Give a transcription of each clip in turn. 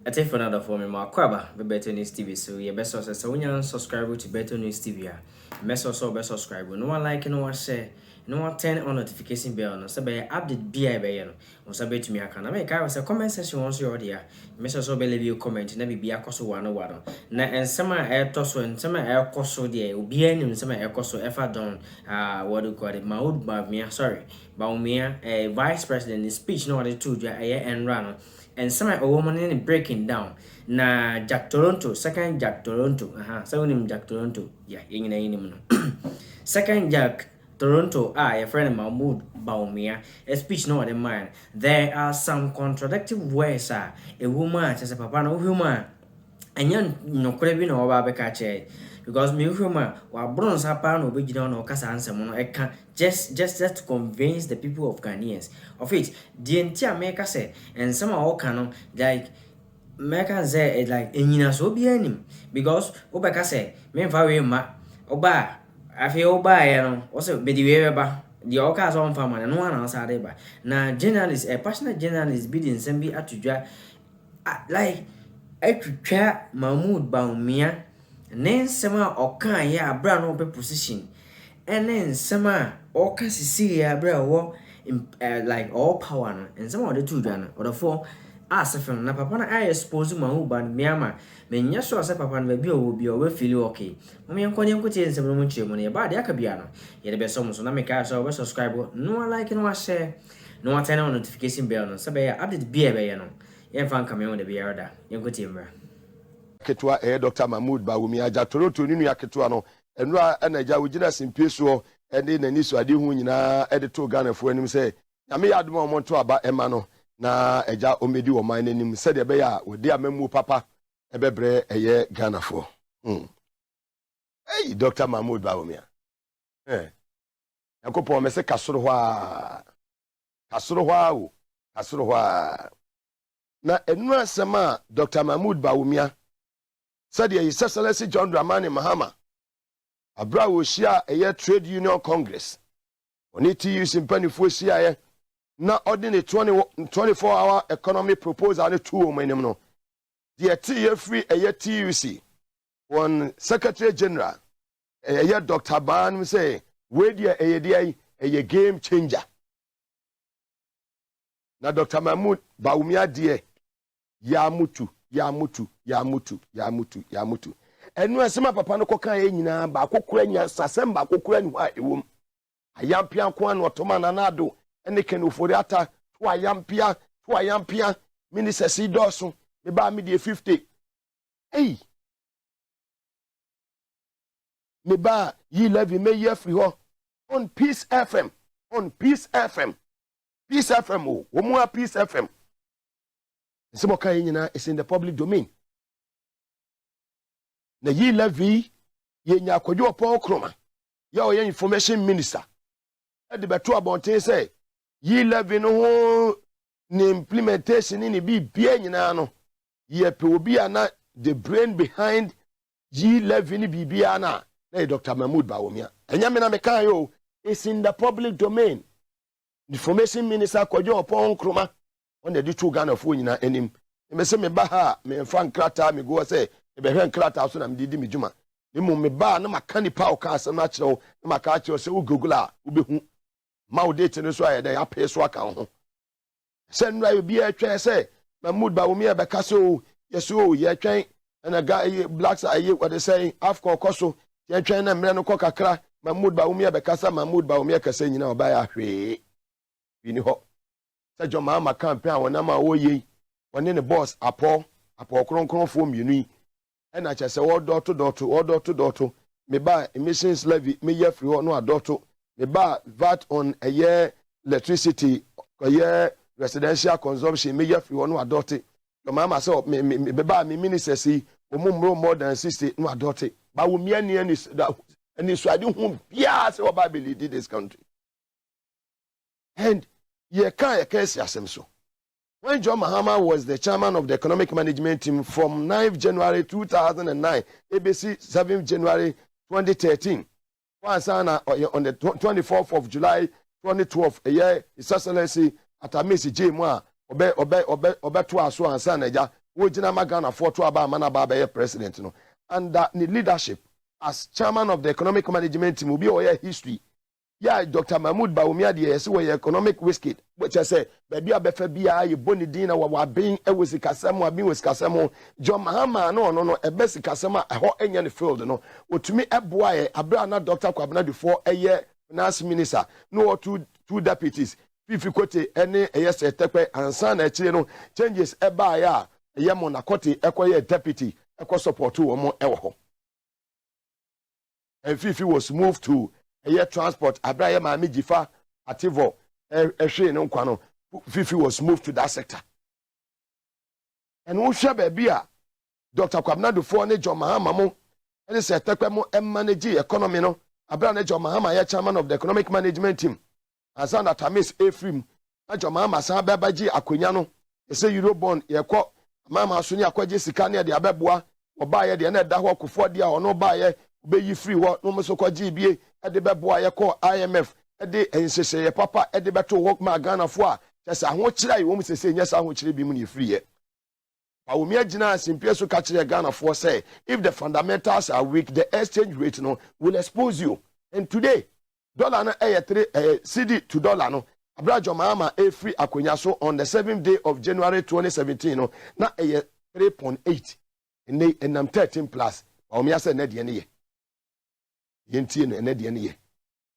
I take for another for me, my crabber, the Better News TV. So, yeah, best also, so when you subscribe to Better News TV, best also best subscribe. No one like, no one share, no one turn on notification bell. No, so by update BI by you. No, so bet me, I can make I was a comment section once you're there. Mess also believe you comment, never be a cost one or one. Na and some air toss and some air cost so dear, will be any some air cost so ever done. What do you call it? My old Bawumia, sorry, Bawumia, a vice president, speech no other two, and run. And some a woman in breaking down. Na Jack Toronto, second Jack Toronto. So name Jack Toronto. Yeah, in second Jack Toronto, a friend Mahmoud Bawumia, a speech no other man. There are some contradictory words, a woman as a papa no human. And yan no craving or babakache. Because me human, while bronze happen or be down or cast answer mono, I can just to convince the people of Ghanaians of it. The entire maker say, and some all canon like maker say like in so be any because Obaka say, men very ma Oba, I feel Oba, you know, also be the way the Okas on farmer and one outside. Now, journalist, a passionate journalist bidding send be at to like. Etwitwa Mahmoud Bawumia ne nsema okan ya abra no be position ene nsema oka sisi ya abra wo like all power no nsema ode tu dwa no ode fo asefem na papa na I expose Mahmoud Bawumia ma menya so ase papa no bi o bi o we feel okay mo me nkonye nkotie nsem no mo nchire mo ne ba de aka bia no ye de be so mo so na me ka so we subscribe no like no share no turn on notification bell no so be update bia be ye no yen fan kame on the biarda yen kotie mra ketwa Dr. Mahmoud Bawumia ja Toronto ni nua ketwa no enura enaja wogina simpie so ene nani so ade hu nyina ede to Ghana fo anim se nyame ya adom omonto aba ema no na eja omedi wo man anim se de be ya wodi amamu papa ebebre eye Ghana fo hey Dr. Mahmoud Bawumia yakopo me se kasoro hwa na enura sema Dr. Mahmoud Bawumia said His Excellency John Dramani Mahama abra wo shia eye Trade Union Congress oni TUC mpanifo shia na ordinary 24-hour economy proposal ne two manim no the TUC free eye TUC one Secretary General eye Dr. Ban say we dia eye game changer na Dr. Mahmoud Bawumia die ya mutu enu asema papa no kokan ye nyina ba kokura nya sasem ba kokura ni wa ewom ayampia ko an otoma na nado ene ken ofori ata to ayampia minister si doso me ba me die 50 hey me ba yi levy me ye free ho on Peace FM wo mu a Peace FM some kind is in the public domain. Na yi levy ye nya kwadwo Paul Kroma ya o ye information minister e de beto abonten say yi levy no ho ni implementation ni bi bia nyina no ye pe obi ana the brain behind yi levy ni bibia na Dr. Mahmoud Bawumia enya me na me kan yo is in the public domain. Information minister kwadwo Paul Kroma on the two Ghana fo nyina enim me se me ba ha me fan krata me go say e be hwen krata so na me didi me djuma me ba na maka nipa o ka asem na kire o na maka kire se o google a wo behu ma o date no so aye da ya pe so aka ho se nra obi a twen se Mahmoud Bawumia be ka so yeso ye twen na ga blacks aye what they say afko koso ye twen na mre no kokakra Mahmoud Bawumia be ka sa Mahmoud Bawumia ka se nyina oba ya hwe ni ho se joma campaign wona ma wo yi woni ne boss apo kronkron fo mienu e na chese wo doto me ba emissions levy me ye free ho no adoto me ba VAT on a year electricity a year residential consumption me ye free ho no adote joma ma se me ba me minister si omumro more than 60 no adote ba wo mia ni ani so ade hu bia se wo ba be lead this country and ye case asem so. When John Mahama was the chairman of the economic management team from 9th January 2009, ABC 7th January 2013, on the 24th of July 2012, a year, His Excellency Atamisi J. Moa, obe to aso ansa na ja wo gina magana for to aba mana ba be president no, and that the leadership as chairman of the economic management team will be our history. Yeah, Dr. Mahmoud Bawumia de yes we economic whiskey, which I say baby abefa bia ye boni din wa being e was kasam wa bin was kasam John Mahama no e best kasam a ho enya ne field no otumi eboa ye abra na Dr. Kwabena before eye finance minister no two deputies fifi kote ene eye se tekwe ansa na chire no changes eba ya eye mo na kote ekoye deputy eko support wo mo ewo ho. And fifi was moved to air transport Abraham Mami Jifa Ativo Eshe no kwano. Fifi was moved to that sector. And who share baby Dr. Kwabena Dufo ne John Mahama mo and say tekwe mo manage economy no Abraham John Mahama ya chairman of the economic management team. Asan that Amis Efrim na John Mahama san bebaji akonya no e say Eurobond ye kɔ mama so ni akwaje sika ne de abeboa oba ye de na da ho kofo de a ono ba ye be yi free ho no mo so kwaje bie e de beboa ye kɔ IMF e de ensese ye papa e de beto work ma Ghana fo a kyesa ho kira ye wo mo sese nyesa ho kire bi mu ni free ye. Bawumia gina simpie so ka kire Ghana fo say if the fundamentals are weak the exchange rate no will expose you. And today dollar na 3 CD to dollar no Abrajo Mahama free akonya so on the 7th day of January 2017 no na 3.8 enam 13 plus Bawumia say na de ne ye yentie no na de ne ye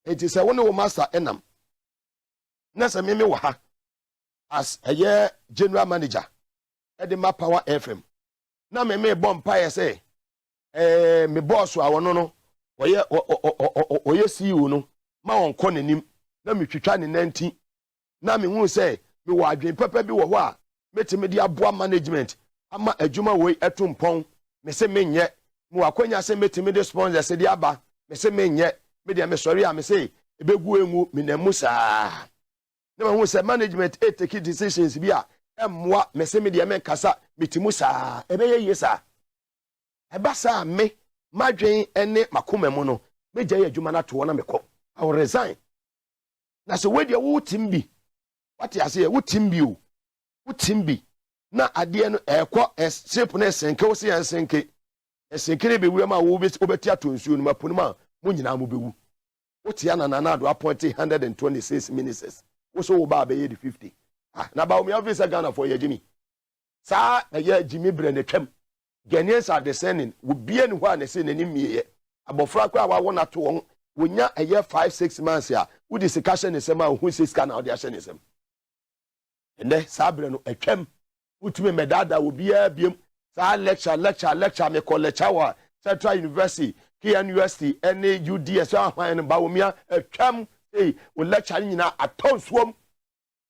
enti say woni wo master enam na say me wo ha as a general manager Edema Power FM na me bomb pa say me boss wa wono no oye CEO no ma won kɔ nanim na me twitwa ne nanti na me hu say me wa adwen papa bi wo ho a metime di aboa management ama adwuma wo etompon me se menye me wakwanya se metime de sponsor se di aba me se menye me de me sori a me se ebegu enwu me na musa na me hu say management take decisions bi a emmoa me se me de me kasa metimu sa ebeye yesa eba sa me madwen ene makoma mu no me gya adwuma na to na me kɔ I will resign. Na so we dey wo timbi. What you say wo timbi o. Wo timbi. Na ade no ekɔ shape na senke wo se senke. Senke be wu ma wo beti ato nsuo no mapo no ma mo nyina mo bewu. Wo tia na na do appoint 126 ministers. Wo so wo ba be ye 50. Ah na ba o me officer Ghana for ye Jimmy. Sa na ye Jimmy bre ne twam. Ghanaians are descending. Wo bia ni ho a na se nanim miye. Abofra kwa wa wona to won wonya a year 5-6 months ya wo discussion ne sema wo hu sika na wo de ahye ne sem ende sabre no atwam wutumi medada wo bia biem sa lecture me call lecture wa Central University KNUST any UDS ahwan ne Bawumia atwam wo lecture nyina atonsuom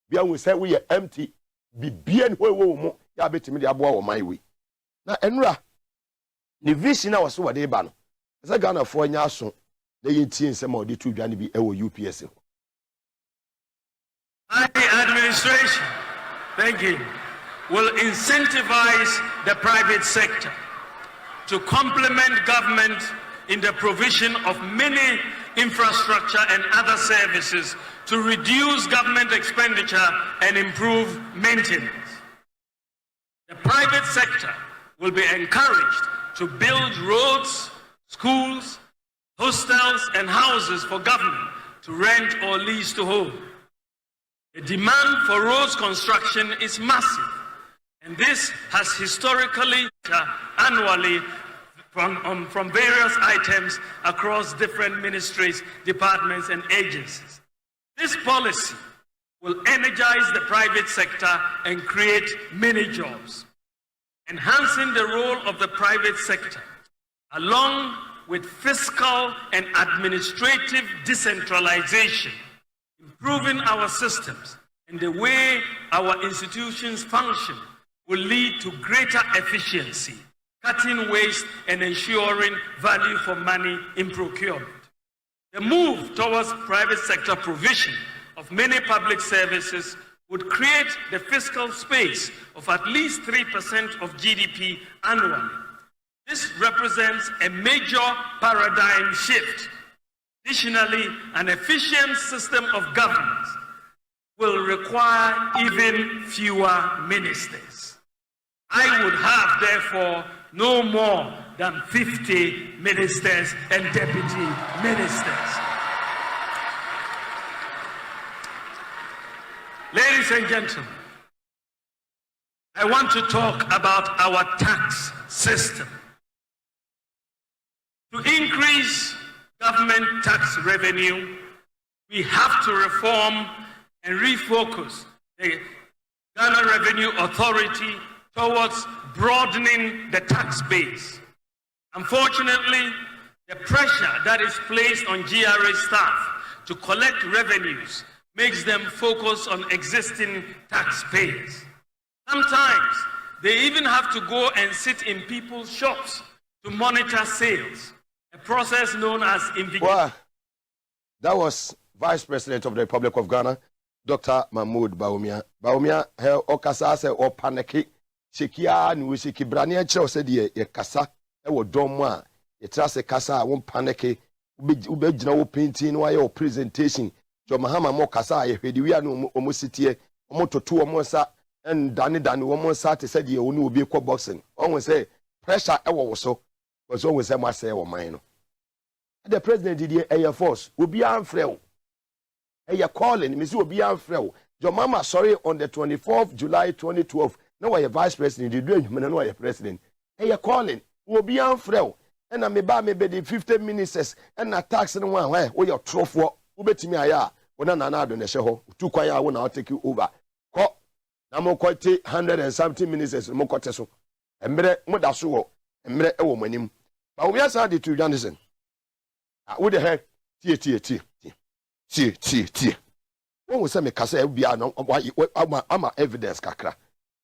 bia wo say wo ye empty bibia ne wo mo ya betimi de aboa wo man we na enura ne vision na wo so wo de ba no se Ghana fo nya aso UPS. My administration, thank you, will incentivize the private sector to complement government in the provision of many infrastructure and other services to reduce government expenditure and improve maintenance. The private sector will be encouraged to build roads, schools, hostels and houses for government to rent or lease to hold. The demand for roads construction is massive, and this has historically annually from various items across different ministries, departments and agencies. This policy will energize the private sector and create many jobs. Enhancing the role of the private sector, along with fiscal and administrative decentralization, improving our systems and the way our institutions function will lead to greater efficiency, cutting waste and ensuring value for money in procurement. The move towards private sector provision of many public services would create the fiscal space of at least 3% of GDP annually. This represents a major paradigm shift. Additionally, an efficient system of governance will require even fewer ministers. I would have, therefore, no more than 50 ministers and deputy ministers. Ladies and gentlemen, I want to talk about our tax system. To increase government tax revenue, we have to reform and refocus the Ghana Revenue Authority towards broadening the tax base. Unfortunately, the pressure that is placed on GRA staff to collect revenues makes them focus on existing taxpayers. Sometimes they even have to go and sit in people's shops to monitor sales, a process known as invigilation. Well, that was Vice President of the Republic of Ghana, Dr. Mahmoud Bawumia. Bawumia, okasa se o paniki Shekia ni wishiki brani eche said ye kasa ewo domwa ye trase kasa won paneke ube jina wo painting no aye o presentation jo mahama mo kasa ye hwedi wi anu omo sitie omo toto omo sa en dani omo sa te said ye oni obi ekọ boxing on say pressure ewo wo so because on say ma say wo man no the president did air force obi amfrɛ eye calling me say obi amfrɛ jo mama sorry on the 24th July 2012 no why vice president you do no why president eye calling obi amfrɛ and na me ba me be the 50 ministers and na tax no one why we your trofo ubetimi aya wona na ado na hye ho tu kwan ya wona take over ko na mo kwete 170 ministers mo kote so emre mo da so wo emre e wo manim ba we asa de to Janison wo de he tie won say me kasa e bia no ama evidence kakra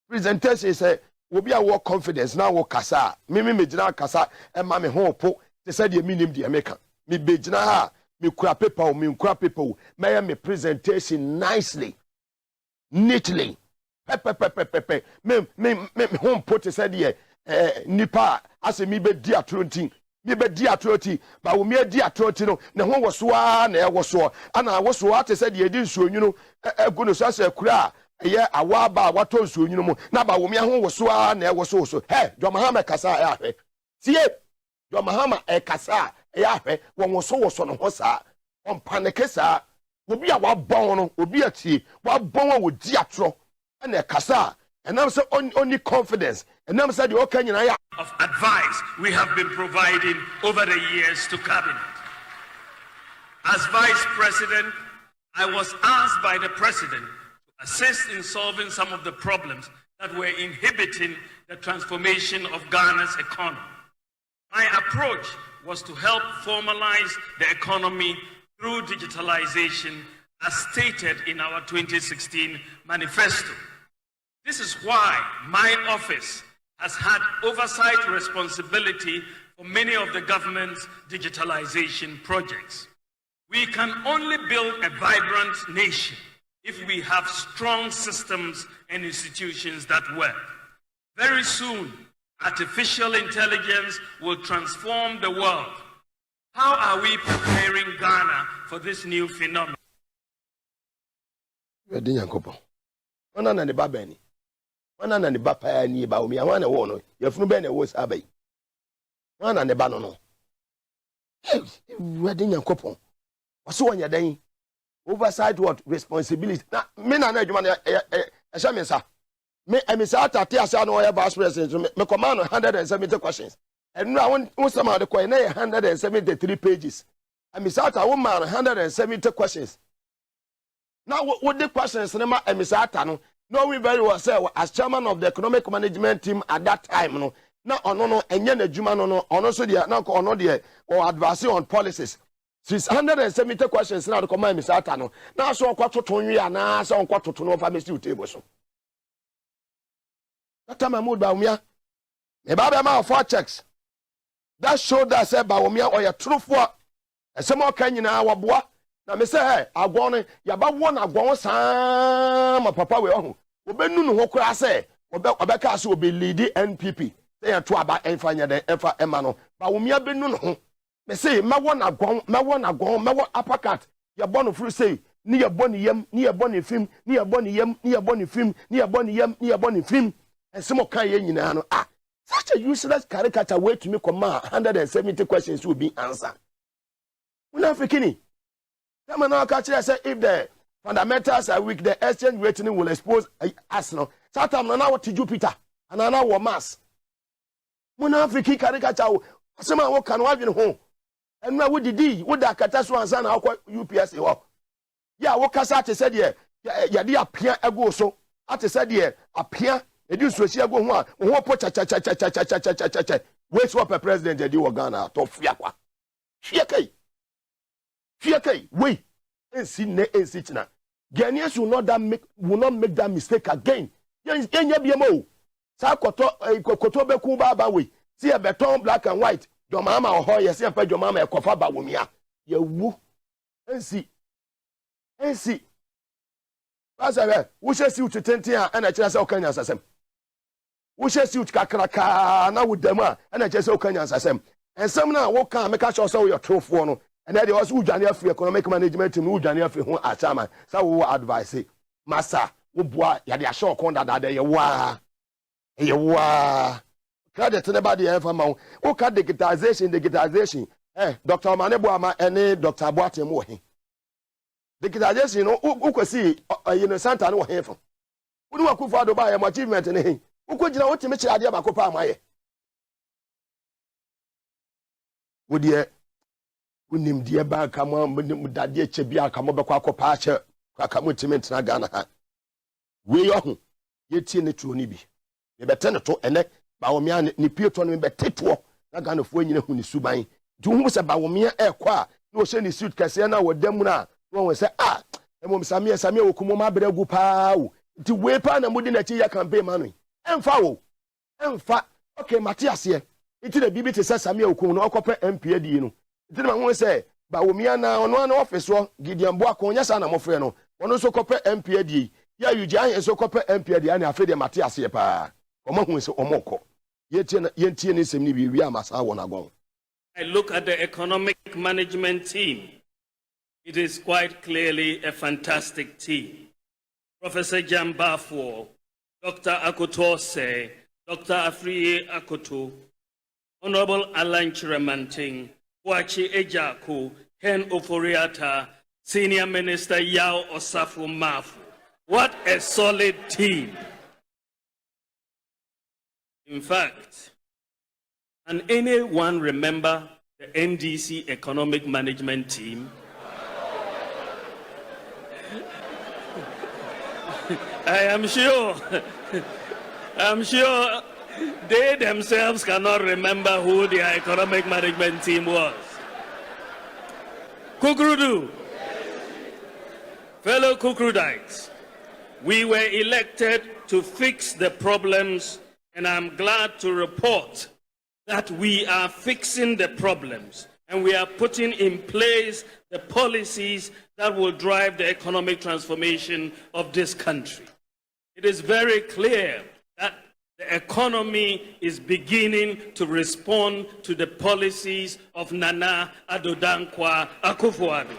presentation say obi a wo confidence na wo kasa me gina kasa e ma me ho po te say de minim de meka me be gina ha me kura paper o me kura paper o me presentation nicely neatly pepe me ho po te say de nipa ase me be di atrontin me be di atroti ba wo me di atroti no ne ho wo so a na e wo so ana wo so a te say de di nsuonwunu egu no so ase kura ye awaba wato nsuonwunu mu na ba wo me ho wo so a na e wo so he jo mahama kasa ya hwe tie jo mahama e kasa ya hwe wo so no ho sa on panike sa obi a wabon no obi atie wabon wo di atro na e kasa and I'm say only confidence and I'm say the okanyina of advice we have been providing over the years to cabinet. As vice president, I was asked by the president to assist in solving some of the problems that were inhibiting the transformation of Ghana's economy. My approach was to help formalize the economy through digitalization as stated in our 2016 manifesto. This is why my office has had oversight responsibility for many of the government's digitalization projects. We can only build a vibrant nation if we have strong systems and institutions that work. Very soon, artificial intelligence will transform the world. How are we preparing Ghana for this new phenomenon? Wana na ne babani wana na ne bapa ni ba omi wana wo no yefunu be na wo sabai wana ne ba no no we de Nyankopon waso wonya dan oversight what responsibility na me na adwuma na ehya me sa me emisa atate asa na oya vice president me command 170 questions and now when some the coin 173 pages emisa ata wo man 170 questions. Now, what the questions emisata no knowing very well say as chairman of the economic management team at that time no na ono enye na adwuma no ono so dia na ono dia or advising on policies 670 questions na the command emisata no na so okwototo nwi ana so okwototo no fa mesi table so Dr. Mahmoud Bawumia me ba be ma for checks that showed that say Bawumia or your truthful esemo kan nyina waboa na me say hey agwon ya ba won agwon sama papa we ohu obenu no ho kura say obeka say obe lead NPP say ya to aba enfanya den enfa ema no Bawumia benu no ho me say ma won agwon ma won apakat ya bono fru say ni ya boni yam ni ya boni film ni ya boni yam ni ya boni film ni ya boni yam ni ya boni film and some can yen ah such a useless caricature way to me come 170 questions will be answered. We not freaking. Come on, catch say if the fundamentals are weak, the exchange rating will expose us now. Satam na what to Jupiter and now what mass. We not freaking caricature. Some what can have in home. And now what did what the catastrophe and how UPS yeah, what Casate said yeah, yeah, appear ago so. At said yeah, appear. Edu swesi ago ho a ho po cha we swap president edi wo Ghana to fia kwa fia kai we ensi ne ensi tina Ghanaians will not make that mistake again yenya biemo sa koto beku baba we see a beton black and white your mama ho ye see pa your mama e kofa Bawumia ye wu ensi asa we se si utenten a na kira sa okanya sasem we shall see kakraka na with them and I just okanya asem and some now wo kan make sure so your true for no and then they also udwane free economic management team udwane free ho achama sa wo advice massa wo boa ya de asho kon dada de ye wa credit ne ba de e fa ma wo ka digitization Dr. Manebo ama ene Dr. Boatem wo he digitization no wo kwasi you Santa no wo he fa wo ni wakufu ado ba ya achievement ne he ukojina wote me kira ade ba ko pa amaye wodie unim die ba kama dade eche bia kama be kwa akopa ache kaka motivement na Ghana ha we yo ho yetie ne tuo ni bi me bete ne to ene Bawumia ne pieto ne beteto na Ghana fo nyine hu ni suban du hu se Bawumia ekwa na o she ni suit kase na wodam na won se emom samia okumo ma bregu pa wo ti we pa na mudi na chi ya campaign manu Emfa okay Matthias here iti the bibi te Samia okun no okope MP adi no iti ma hu se Bawumia na ono na office wo Gideon Boako onya sa na mofre no ono so kope MP adi ya yuji ahen so kope MP adi ani afi de Matthias here pa omo hu se omoko yentie ni sem ni bi wi amasa wo na gon. I look at the economic management team. It is quite clearly a fantastic team. Professor Jambafo, Dr. Akutose, Dr. Afriye Akoto, Honorable Alan Chiramanting, Wachi Ejaku, Ken Oforiata, Senior Minister Yao Osafo Mafu. What a solid team. In fact, can anyone remember the NDC economic management team? I'm sure they themselves cannot remember who their economic management team was. Kukrudu, fellow Kukrudites, we were elected to fix the problems, and I'm glad to report that we are fixing the problems and we are putting in place the policies that will drive the economic transformation of this country. It is very clear that the economy is beginning to respond to the policies of Nana Addo Dankwa Akufo-Addo.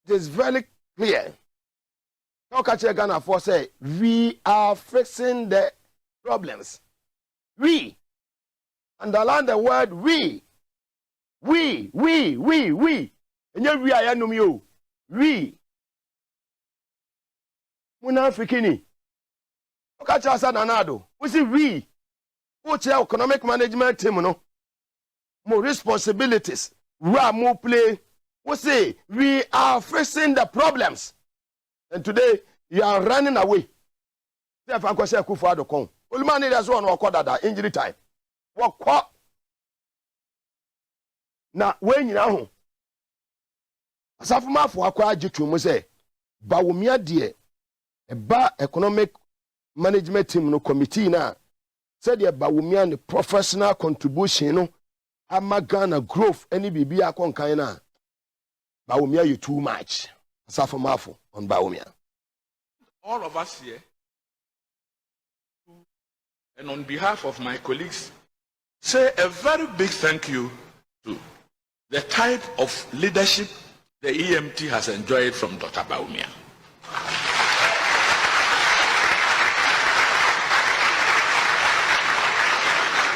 It is very clear. Ghana for say we are fixing the problems. We underline the word we. And we are you. We. Muna Afrikini. Okacha Sananado. We see we. What's your economic management team, no? More responsibilities. More play. We say we are facing the problems. And today you are running away. Therefore, I say Akufo-Addo come. Olumani that's one or quarter injury time. What? Na when you know, asafuma for akwa jitu mo say Bawumia de eba economic management team no committee na said the Bawumia the professional contribution no ama Ghana growth any bibi akonkan na Bawumia you too much asafuma for on Bawumia. All of us here, and on behalf of my colleagues, say a very big thank you to the type of leadership the EMT has enjoyed from Dr. Bawumia.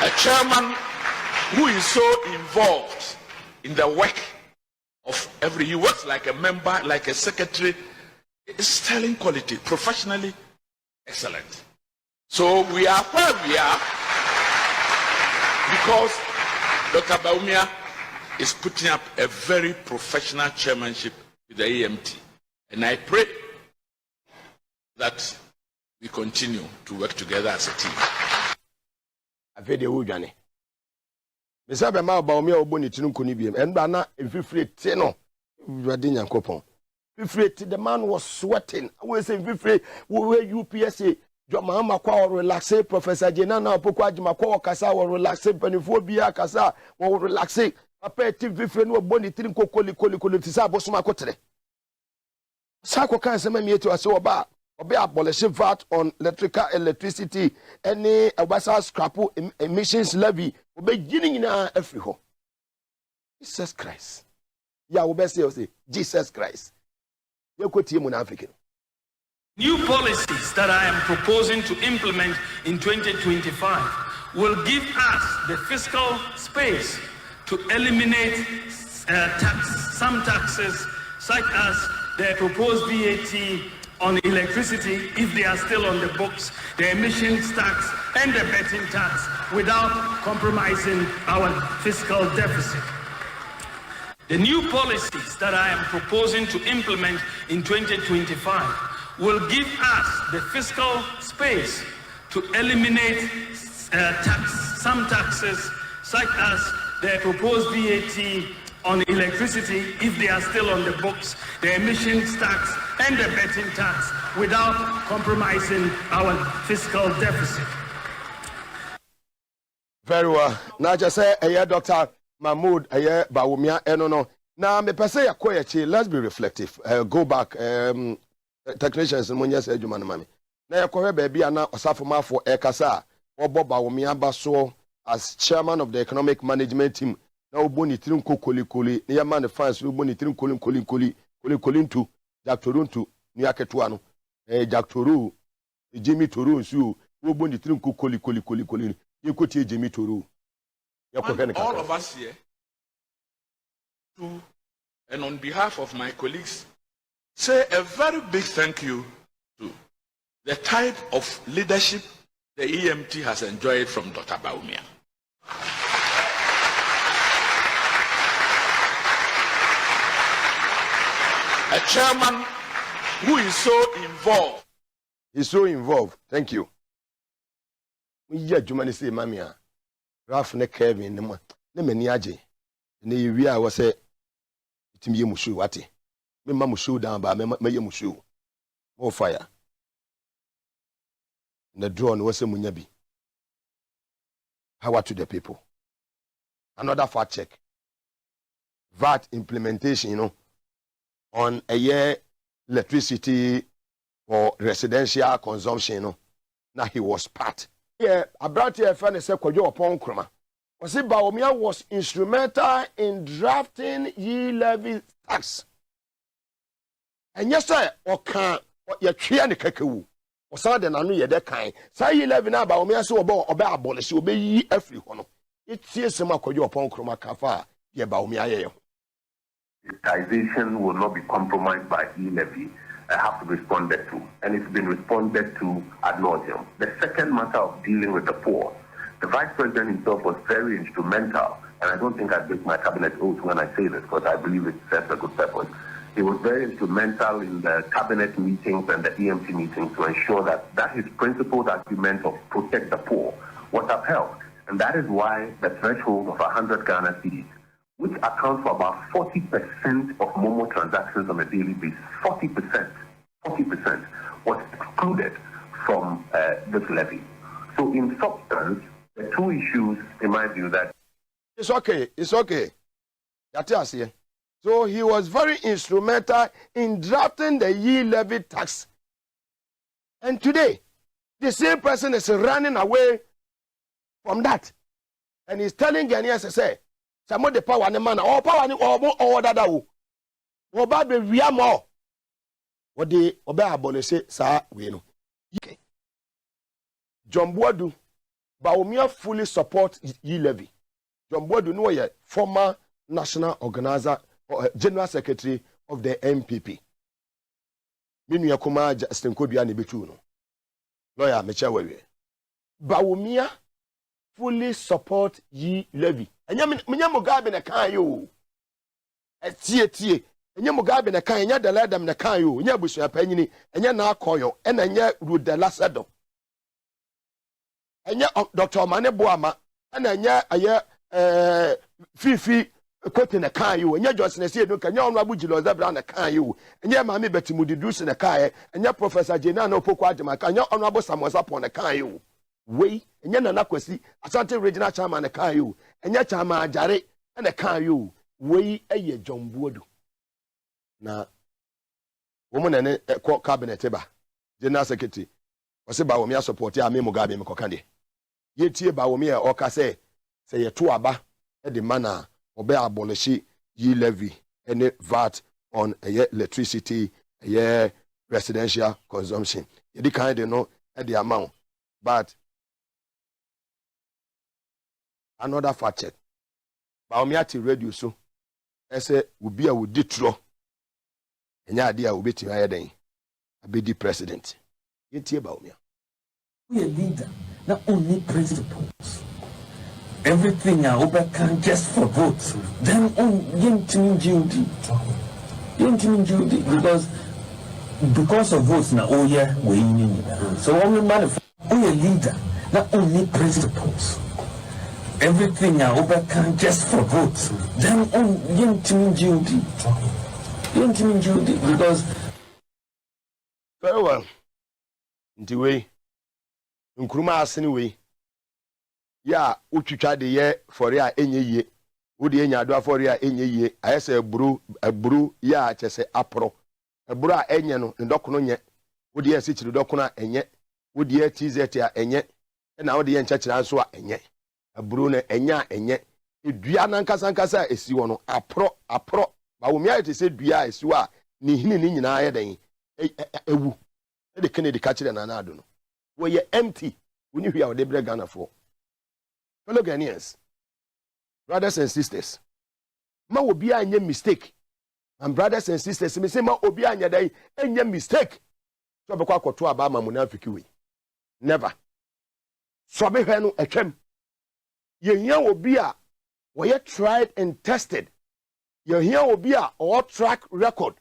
A chairman who is so involved in the work of he works like a member, like a secretary, is sterling quality, professionally excellent. So we are where we are because Dr. Bawumia is putting up a very professional chairmanship with the EMT. And I pray that we continue to work together as a team. I've heard the Ujani. Mr. Bama Bawumia Oboni Tinukunibium, and Bana, if you free Teno, Radina Copon. The man was sweating. I was saying, Vifre, we were UPSA. Jomama kwa relaxe, Professor Jenana, Pokwa Jimakwa Kasa, or relaxe, Peniphobia Kasa, or relaxe. A petty Vifre no boni trinko koli tisabo sumakotre. Sako can send me to a so about. Obe abolishing VAT on electricity, any Wasa scrap emissions levy, beginning in every home. Jesus Christ. Yeah, we best say Jesus Christ. You could team African. New policies that I am proposing to implement in 2025 will give us the fiscal space to eliminate some taxes, such as the proposed VAT on electricity, if they are still on the books, the emissions tax, and the betting tax, without compromising our fiscal deficit. The new policies that I am proposing to implement in 2025 will give us the fiscal space to eliminate some taxes, such as the proposed VAT on electricity, if they are still on the books, the emissions tax, and the betting tax, without compromising our fiscal deficit. Very well. Now just say, Dr. Mahmoud, Bawumia, no. Now, me per se, let's be reflective. Go back. Technicians and Munya said, Juman Mammy. Now, Korea baby, and now Osafoma for Ekasa, or Bob Bawumia Basso as chairman of the economic management team. Now, Boni Trinko Koli, near man the France, Boni Trinko Kolin to Jack Toruntu, Niaketuano, Jack Toru, Jimmy Toru, Sue, Boni Trinko Koli, you could see Jimmy Toru. All of us here, and on behalf of my colleagues, say a very big thank you to the type of leadership the EMT has enjoyed from Dr. Bawumia. A chairman who is so involved. He's so involved. Thank you. We hear Jumani say, Mamia, Ralph ne Kevin, ne meniaje. Ne we are was a Timmy Mushu, wati. Me mamushu down by me mushu. More fire. The drone was a munyabi. Power to the people. Another fact check. VAT implementation, on a year electricity for residential consumption, Now he was part. Yeah, I brought here a friend and said, Kojo upon Kroma. Was it Bawumia was instrumental in drafting ye levy tax? And yes, sir, or can't what you're trying to kaku. Or something I know you're that kind. Say ye levy now, Bawumia so about abolish, obey ye every one. It's here some Kojo upon Kroma Kafa, ye Bawumia. Digitization will not be compromised by e-levy. I have to be responded to, and it's been responded to ad nauseum. The second matter of dealing with the poor, the Vice President himself was very instrumental, and I don't think I break my cabinet oath when I say this, because I believe it serves a good purpose. He was very instrumental in the cabinet meetings and the EMT meetings to ensure that his principled argument of protect the poor was upheld, and that is why the threshold of 100 Ghana cedis, which accounts for about 40% of Momo transactions on a daily basis, 40% was excluded from this levy. So in substance, the two issues, in my view, that... It's okay. So he was very instrumental in drafting the ye levy tax. And today, the same person is running away from that. And he's telling Ghanaians to say, some of the power and the man, all power and all that. Or Baby, we are more. What they obey abolish, sir, we know. John Boadu, Bawumia fully support Yi levy. John Bodu no ye former national organizer or general secretary of the MPP. Minu yakuma Justin Kodua ni betu no. Lawyer mecha wewe. Bawumia fully support Yi levy. Enya Mugabe na kan yo. Tie. Enya Mugabe na kan, enya Daladam na kan yo. Enya busu ya panyini, enya na akoyo, enya Rudela Sado. Enya Dr. Mane Boama, enya aye Fifi Kote na kan yo. Enya Johnson na siye nuka, enya Onwabu Jilozabra na kan yo. Enya Mami Betimudi Dusi na kan, enya Professor Jenana Opokwa Adema kan, enya Onwabu Samosapo na kan yo. Wei, enya Nana Kwesi, Asante Regional Chairman na kan yo. Enya Chama Ajare na kan yo. Wei eye John Bodu. Na woman ene cabinet ba general secretary wose Bawumia support ya me Mugabe me kokande yetie Bawumia o ka say ye to aba e de mana obe abolish Yi levy any VAT on electricity residential consumption ye di kind no e de amount but another fact check Bawumia ti radio so e say obi a wodi tro enya ade a obetimi ayeden abedi president yentie Bawumia. We a leader, not only principles. Everything I overcome just for votes. Then on yentimi Judy because of votes now. Oh yeah, we need. So only manifest. We a leader, not only principles. Everything I overcome just for votes. Then on yentimi Judy because very well. Ntiwe nkruma asene we ya utwitwa de ye fore a enye yie wode enya ado afore a enye yie ayese aburu ya chese apro aburu a enye no ndokono nye wode ye sichiri dokono a enye wode ye tz a enye na wode ye nchachira nso a enye aburu na enya enye edua na nkasa esi wono apro Bawumia ite se dua esi wa ni hini ni nyina ayeden ewu e de Kennedy ka kire na na ado no we ye empty woni hwia wode bre Ghana for fellow Ghanaians, brothers and sisters, ma obi anya mistake. And brothers and sisters, me say ma obi anya dai anya mistake. So be kwa akoto aba ma munafiki we. Never. So be hwe no atwam. Ye hia obi a we tried and tested. Ye hia obi a or track record.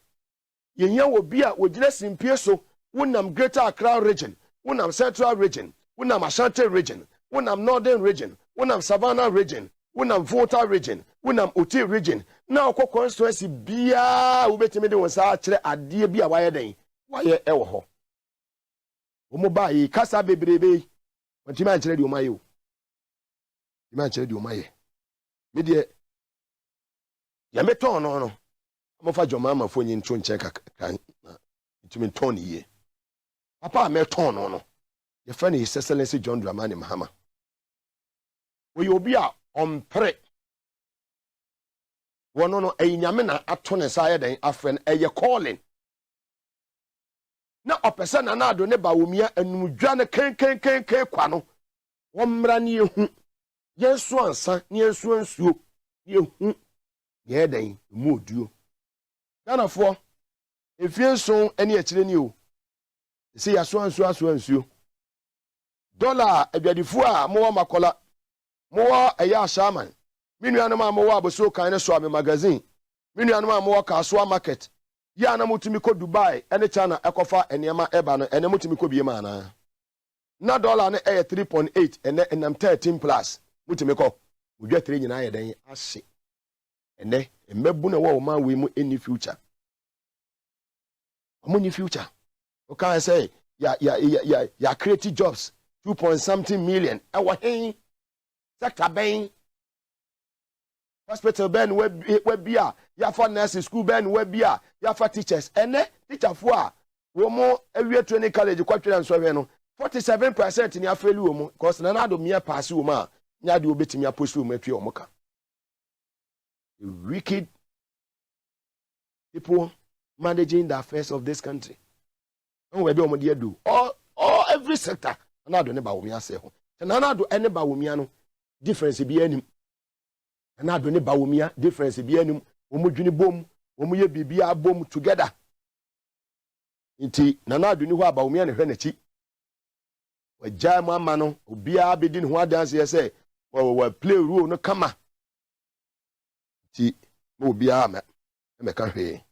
Ye hia obi a we gina simpie so wonam Greater Accra region, wonam Central region, wonam Ashanti region, wonam Northern region, wonam Savannah region, wonam Volta region, wonam Oti region. Na okọ constituency bia ubetimi de wonsa akire ade bia waye den waye ewo ho. Omo ba yi kasa bebrebe wantimi ankire de omaye o. Timi ankire de omaye. Me de ya meton no amofa joma ma fonyi nto nche kan ntimi ton ye. Papa meton no ye fa ne His Excellency John Dramani Mahama. We obi a ompre wono no enyame na ato ne sa ye den afen eye calling na opese na na ado ne Bawumia anumdwa ne ken kwa no womra ne ehu yesu ansa ne yesu ansuo yehu ye den mu oduo Ghana fo efieso ene akire ni o se yaso ansuo dollar adwadifo a mo wa makola mo wa eya shaman minu anam a mo wa aboso kan ne so ame magazine minu anam a mo wa kaso market ya na mutumi ko Dubai ene China ekofa enema eba no ene mutumi ko bie ma na dollar ne 3.8 ene enam 13 plus mutumi ko odwa 3 nyina ye den ahye ene emmebu na wo ma we mu any future omo ni future o kan say ya create jobs 2.something million ewa hen sector ben hospital ben we bia ya for nursing school ben we bia ya for teachers ene teacher fo a wo mo awie training college kwatwere nso hwe no 47% ni afeli wo mo because na do me pass wo ma nya de obetimi apost wo matwe wo moka. The wicked people managing the affairs of this country. And we do all every sector. And I don't know about Bawumia say Nana do ene Bawumia no difference bi anim. Nana do ne Bawumia difference bi anim. Omo dwene bom, omo ye bibia bom together. Nti Nana do ni ho Bawumia ne hwe n'achi. Wagya mu ama no obia bedi ne ho adanse ye say wa play role no kama. Nti mo obia me ka hwe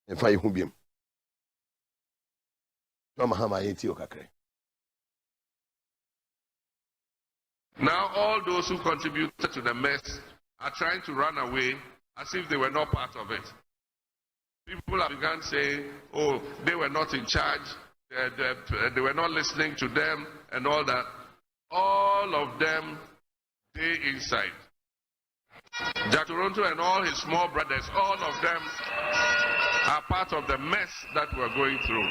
emfa ye hu biem. Mahama yeti okakre. Now all those who contributed to the mess are trying to run away as if they were not part of it. People have begun saying, oh, they were not in charge, they were not listening to them and all that. All of them, they inside. Jack Toronto and all his small brothers, all of them are part of the mess that we're going through.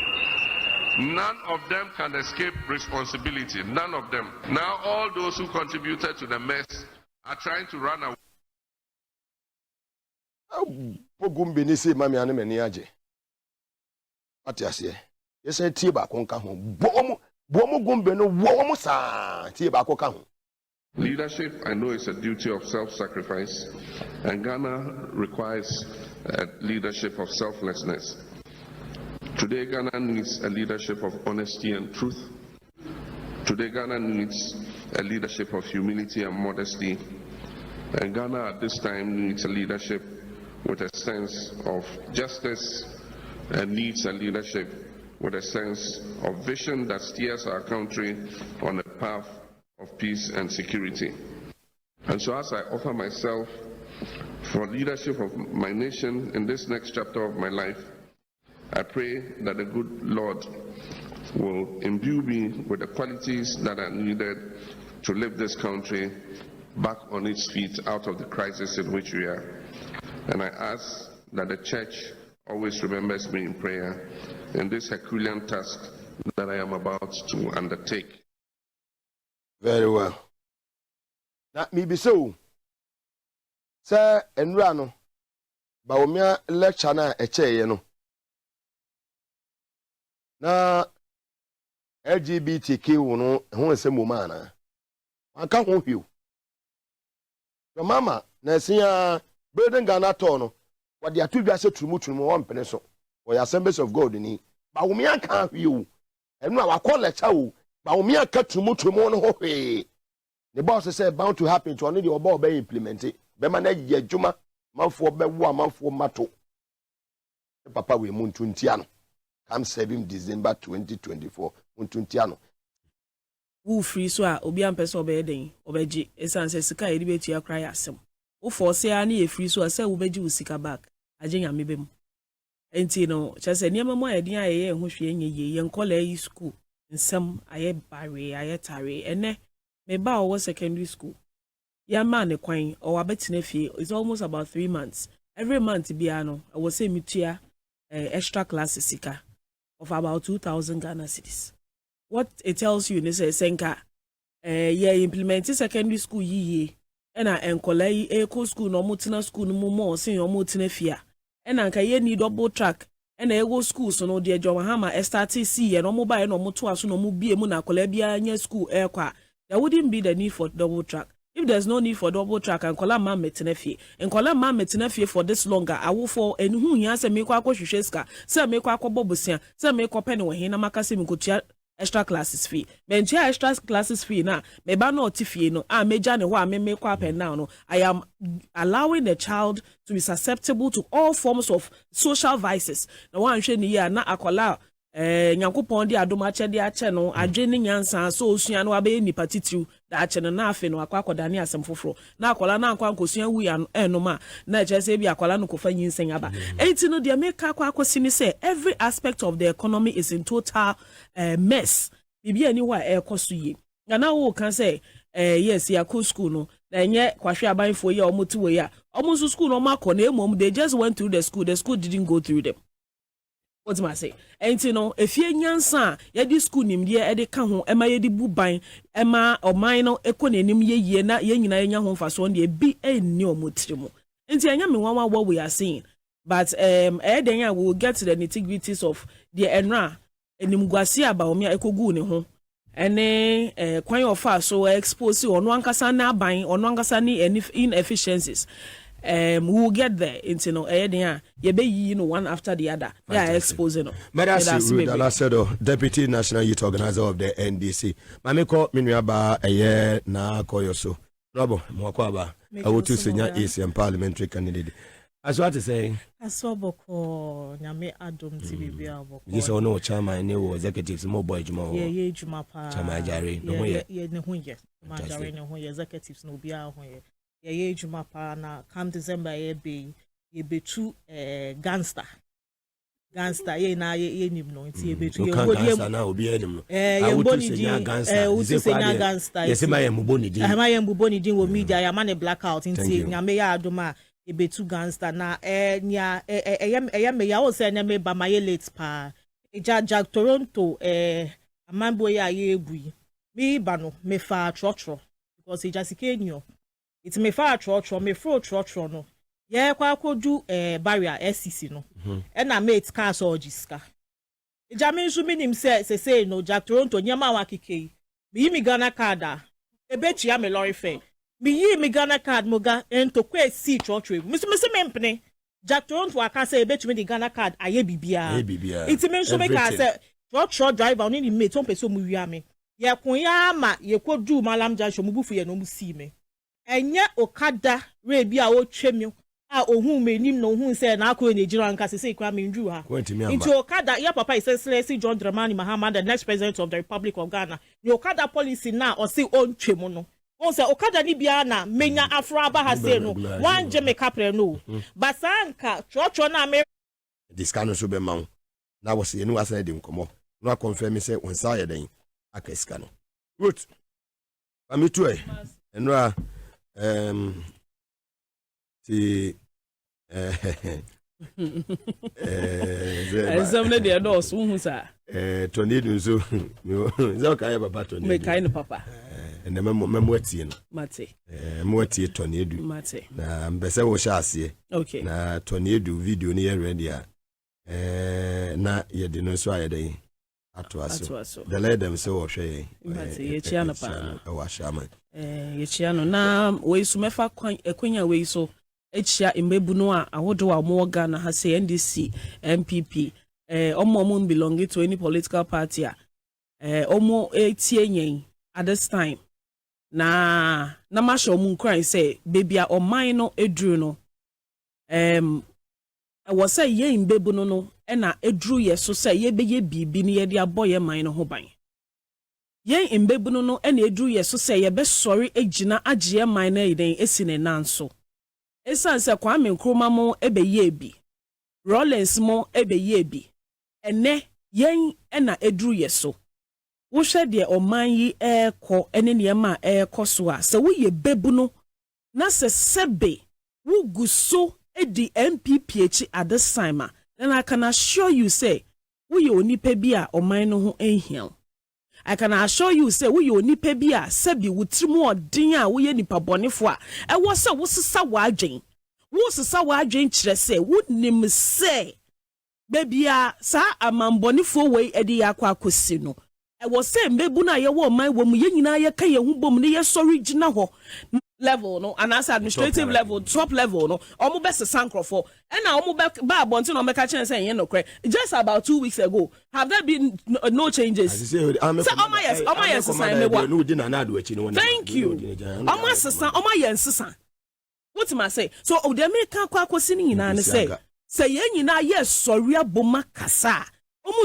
None of them can escape responsibility. None of them. Now all those who contributed to the mess are trying to run away. Pogumbe ni se mami ane meni aje. Ati asiye. Yese tie ba konka ho. Bomu gumbe no wo sa tie ba konka ho. Leadership, I know, is a duty of self-sacrifice, and Ghana requires a leadership of selflessness. Today, Ghana needs a leadership of honesty and truth. Today, Ghana needs a leadership of humility and modesty. And Ghana at this time needs a leadership with a sense of justice and needs a leadership with a sense of vision that steers our country on a path of peace and security. And so as I offer myself for leadership of my nation in this next chapter of my life, I pray that the good Lord will imbue me with the qualities that are needed to lift this country back on its feet out of the crisis in which we are. And I ask that the church always remembers me in prayer in this Herculean task that I am about to undertake. Very well. Na mi bi so. Sir enra no. Bawumia lecture na echeye no. Na LGBTQ no ho ese moma na. Anka ho hwiu. Your mama na sia building Ghana to no. What they atu dwa se turumu one pene so. For your Assemblies of God ni. Bawumia kan hwiu. Enu a wakọ lecture o. Bawumia ka turumu no ho hwe. The boss said bound to happen to only the obo be implemented. Be man ye adwuma manfo be wo manfo mato. Papa we muntu ntia no. Come 7 December 2024. Muntu ntia no. Wo free so a obi ampese obeden obeji esanse sika edi betu akra ya asem. Wo force ya na ye free so a say wo beji wo sika back. Agenya mebem. Enti no chese niam mo ayedin ayeye ho hwe enye ye nkola yi school. Nsem aye bare aye tare ene me ba owo secondary school. Ya man kwan o wabetina fie. It's almost about 3 months. Every month bia no I was say mitua extra classes sika of about 2,000 Ghana cedis. What it tells you is senka yeah implement secondary school ye ena enkola yi eco school no mutina school no mo sin yo mutina fia ena nka ye need double track ena ego school so no de adwo hama start see ye no mo ba ye no mo to aso no mo bie mu na kola bia nya school ekwa. There wouldn't be the need for double track. If there's no need for double track and kola man metenefie and kola man metenefie for this longer I will for and who ya se me kwa hwehweska se me kwa bobusia se me kwa pene we na maka se me kotua extra classes fee bentia extra classes fee na me ba na otifie no a meja ne ho a me kwa pen now no I am allowing the child to be susceptible to all forms of social vices na wan hwe ni ya na akola nyankopon di adoma che di ache no adwe ni nyansa so osua no abe nipa titiw da ache no na afi no akwa ni asem foforo na akola na akwa nkosua wu ya no ma na che se bi akola no kofa nyinsen aba enti no de make akwa ni say every aspect of the economy is in total mess bibi ani wa ekoso yi na wo kan say yes ya ko school no na nye kwahwe abanfo yi omo ti we ya omo so school no makọ na emom they just went through the school didn't go through them. What I say? Enti no efie nyansa ye di school nimde e de ka ho ema ye di buban ema oman no ekonenim ye na ye nyina ye nya ho faso on de bi enni omotirimo. Enti anya me wanwa what we are saying. But then we will get to the nitty-gritties of the enra enimguase Bawumia ekogu ne ho ene kwan ofa so expose ono ankasa na aban ono ankasa ni inefficiencies. We will get there into no you be one after the other. They are exposing no. That's Deputy National Youth Organizer of the NDC. Mame ko minuaba eye na koyoso. Robo mwakwaba awutu senior ACM parliamentary candidate. As what to say? Asoboko nyame adom tibibia boko. This one no chairman ne executives mo boy juma. Ye juma pa. Chairman jare no ye ne ho ye. Ma jare ne ho ye executives no bia ho ye. Ye juma pa na come December ye be two gangster ye na ye nim no nti ye be two ye gangster na obi enim no ye mboni di utu senya gangster ye se ma ye mboni di ma ye mboni di wo media ya man blackout nti nyame ya adoma ye be two gangster na nya me ya wo se na me ba ma ye late pa eja Toronto amambo ya ye egui mi ba no me fa trotro because eja sikenyo it me fa trotro me fro trotro no ye kwa kodu barrier SCC no e na mate car so jiska ejame nsu minim say no Jack Toronto nyama wa kike mi yi mi Ghana card a ebetua me lorry fare mi yi mi Ghana card moga ento kwa si trotro mi so me mpene Jack Toronto aka say ebetumi di Ghana card aye bibia it me nso make ka say trotro driver oni ni mate on person mu wia me ye kun ya ma ye kodu malam jasho mu bufu ye no mu si me enye okada re bia o twemio a ohun menim no ohun say na akọ Nigeria nka say kwa menju ha into okada ya papa is say John Dramani Mahama the next president of the Republic of Ghana the okada policy na o say on twemu no on say okada ni bia na menya afro aba ha say no wan je me kapre no basanka chocho na me discano so be ma na wo say enu asa de nkomo no confirm say on say den aka iskano root amitu enra ti Examine the doors who sa tornado so zo kai baba tornado me kai no papa and the memo tie no mate mo tie tornado mate na mbese wo sha ase okay na tornado video ni ready a na ye de no so ayede ato aso the let them say wo hwe mate ye chia no pa wa shaman ye chia no na we su mefa ekwanya we so echia imbebu no a ahodo a mo Ghana ha say NDC MPP omo belong to any political party omo etie yen at this time na masho mu nkran say baby a oman no edru no was say ye imbebu no na edru ye so say ye beye bibi ne ye de aboye man no ho ban ye imbebu no na edru ye so say ye be sorry egina agye man na eden esi ne nanso esanse Kwame Nkrumah mo ebeye bi Rollins mo ebeye bi ene yen na edru yeso wo hwe de oman yi ekọ ene ne ma ekọ so a se wo ye bebu no na se sebe wo guso edi MPP echi at this time then I can assure you say wo ye onipa bi a oman no ho ehia I can assure you say we you nipa bi a sebi wutirimu odin a we ye nipa bonefo a e wo se wo sesa wadwen kire se wo nim se baby a sa amambonefo we edi yakwa akosi no e wo se mbebu na ye wo man wo mu ye nyina ye ka ye hu bom ne ye sorry gina ho level no and as administrative level top level no omo be sankrofo and na omo ba abonti no meka chen say yen no kre just about 2 weeks ago have there been no changes so omo yes sign me wa thank you omo sesan omo yes sesan what am I say so o de me kan kwa akosi ni nyina ne say yen nyina ye sorry aboma kasa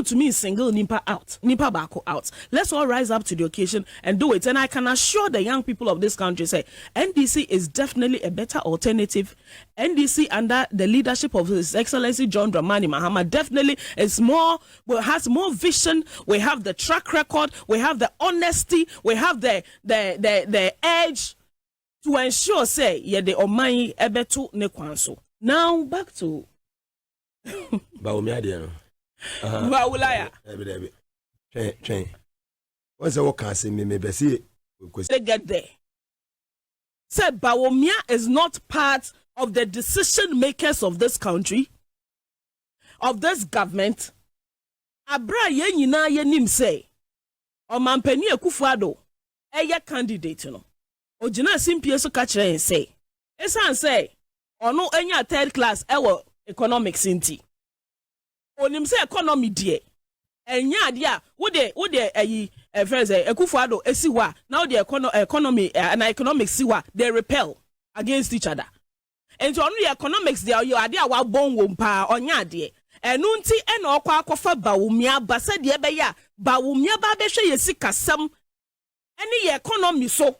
to me single nipa bako out. Let's all rise up to the occasion and do it. And I can assure the young people of this country say NDC is definitely a better alternative. NDC under the leadership of His Excellency John Dramani Mahama definitely has more vision. We have the track record. We have the honesty. We have the edge to ensure say the omai ebetu ne kwanso. Now back to Bawumia Bawulaya. Train. What's the work? Say me be see. They get there. Said Bawumia is not part of the decision makers of this country, of this government. Abra ye nyina ye nim say. Omampani Akufo-Addo eye candidate no. Ojina simpie so ka kire say. Esan say ono enya third class ewo economics inti. Onim say economy die. Enya ade a wo de ayi friends Akufo-Addo esi ho a now the economy and economics si ho they repel against each other. And on the economics there you ade a wa bon wo mpa onya ade. Enu nti ena okwa akofa Bawumia ba se de be ya Bawumia ba be hwe yesi kasam ene ye economy so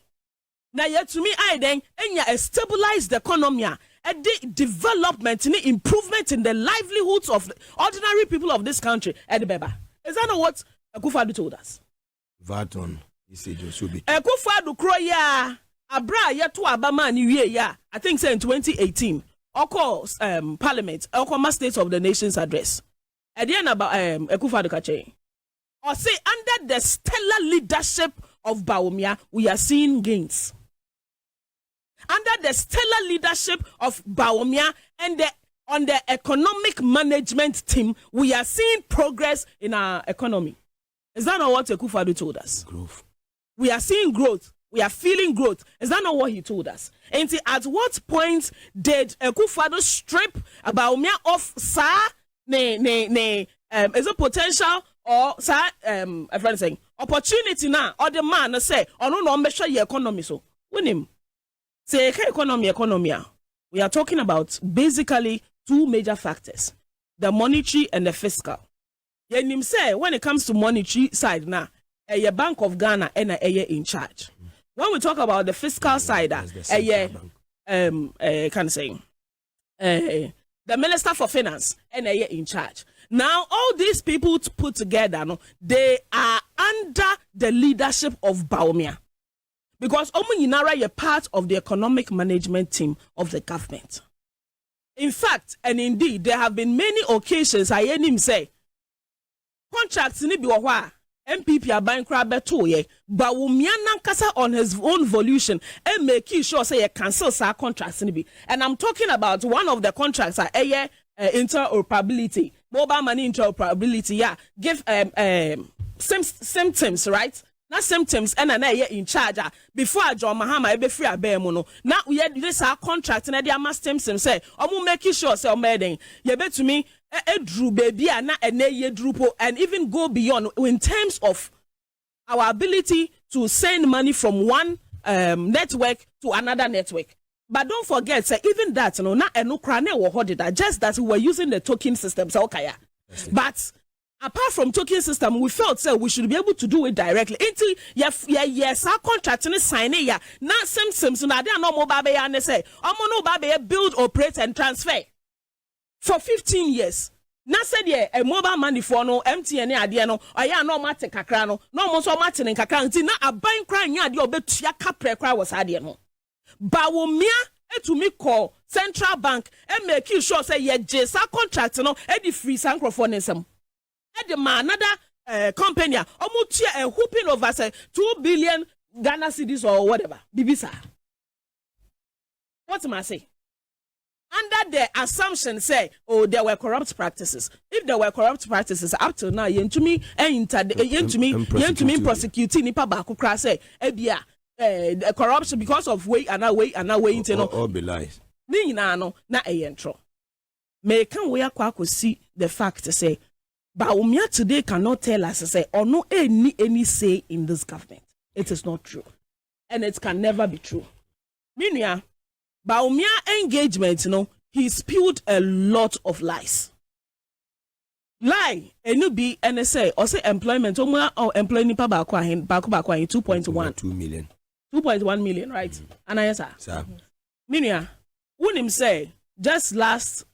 na yetumi ai den enya stabilize the economy and the development and improvement in the livelihoods of the ordinary people of this country Beba. Is that not what Akufo-Addo told us? Vaton, he said you should be. Akufo-Addo kroya abra yeto abama ni wie ya. I think say in 2018 Oko Parliament, Oko State of the Nation's address. At the end about Akufo-Addo kache. Or say under the stellar leadership of Bawumia, we are seeing gains. Under the stellar leadership of Bawumia and on the economic management team, we are seeing progress in our economy. Is that not what Akufo-Addo told us? Growth. We are seeing growth. We are feeling growth. Is that not what he told us? And at what point did Akufo-Addo strip Bawumia off is a potential or a friend saying opportunity now or the man say no measure your economy so win him say economy we are talking about basically two major factors, the monetary and the fiscal. Yenim say when it comes to monetary side now a Bank of Ghana and a in charge. When we talk about the fiscal side can say the Minister for Finance and in charge. Now, all these people put together, no, they are under the leadership of Bawumia. Because Omunyinara is part of the economic management team of the government. In fact, and indeed, there have been many occasions, I hear him say, contracts ni biwa MPP are buying crab beto Bawumia nankasa on his own volition and make sure say cancel sa contracts ni bi. And I'm talking about one of the contracts are interoperability. Mobile money interoperability, yeah. Give symptoms, right? Not symptoms, and in charge. Before John Mahama be free abemono. Now we had this our contract, and the symptoms say, making sure say wedding. You bet to me, drew baby and not a drupo, and even go beyond in terms of our ability to send money from one network to another network. But don't forget, say, even that, not a no crane or that, just that we were using the token system. So, okay, but apart from token system, we felt say we should be able to do it directly. Until yes, our contract is signing ya. Now, symptoms, now they are no Mugabe and they say, no Mugabe build, operate, and transfer for 15 years. Now said a mobile money for no MTN idea no, or ya no mate kakrano, no monso Martin and kakran, na a buying crying yard your bet ya capre cry was idea no. Bawumia to me call Central Bank and make sure say ye jesa contract no e di free sancrophonism. E the man another company almost a whooping over say 2 billion Ghana cedis or whatever. Bibisa. What am I say? Under the assumption say, oh, there were corrupt practices. If there were corrupt practices up till now, yen to me prosecuting nipa baako kra say, ebia corruption because of way and away into no all be lies. Ni na no na eyentro. Me can we akwa see the fact to say Bawumia today cannot tell us to say or no any say in this government. It is not true. And it can never be true. Minia Bawumia engagement, he spewed a lot of lies. Lie, and you be NSA or say employment or employing nipa baako in 2.1 million. 2.1 million, right? And I answer. Minia, when him say just last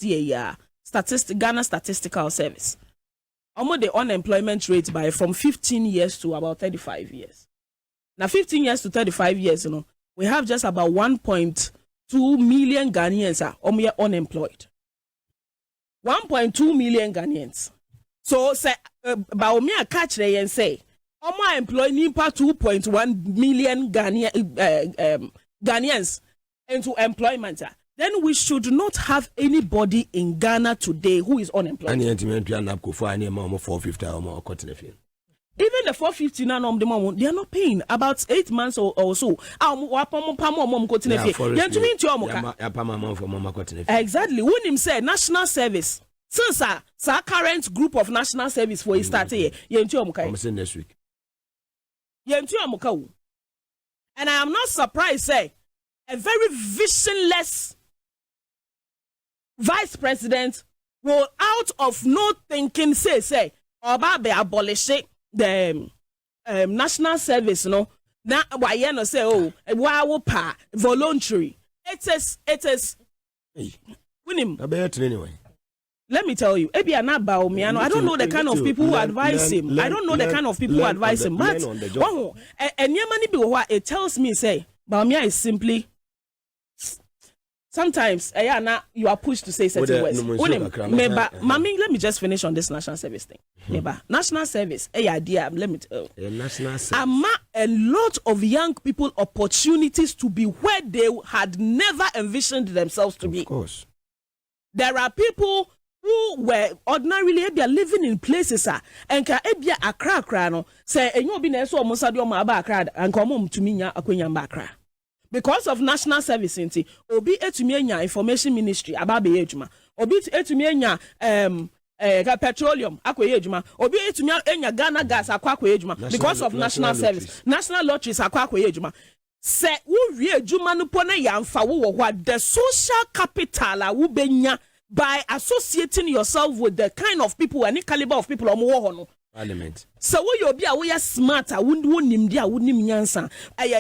year, Ghana Statistical Service, almost the unemployment rate by from 15 years to about 35 years. Now 15 years to 35 years, we have just about 1.2 million Ghanaians are unemployed. 1.2 million Ghanaians. So say Bawumia catch there and say, employ nipa 2.1 million Ghanaians into employment. Then we should not have anybody in Ghana today who is unemployed. Even the 450 now, they are not paying about 8 months or so. Exactly. When him said national service, since our current group of national service for start here, I'm saying next week. And I am not surprised, say, a very visionless vice president will out of no thinking say, Obabe abolish the national service, no. Now, why you no say, oh, wow, pa, voluntary. It is. Win him. Anyway. Let me tell you, Ebi not Bawumia. I don't know the kind of people who advise him. I don't know the kind of people who advise him. But it tells me, say, Bawumia is simply. Sometimes, you are pushed to say certain words. Mami, let me just finish on this national service thing. National service, idea. Let me tell you. National service. A lot of young people opportunities to be where they had never envisioned themselves to be. Of course. There are people who were ordinarily living in places and ka ebia Accra no say enyo bi na so omo sade omo aba Accra and ka omo mtumi nya akwanya mba Accra because of national service nti obi etumi anya information ministry aba be ejuma obi etumi anya petroleum akoye ejuma obi etumi anya Ghana gas akwa ejuma because of national service national lotteries akwa ejuma se wo wie ejuma no po na yamfa wo wo the social capital wo benya by associating yourself with the kind of people and the caliber of people no. Parliament. So we are smart, a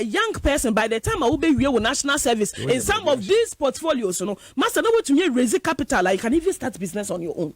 young person by the time I will be with national service in some of these portfolios, master know what to me raise capital, like you can even start business on your own.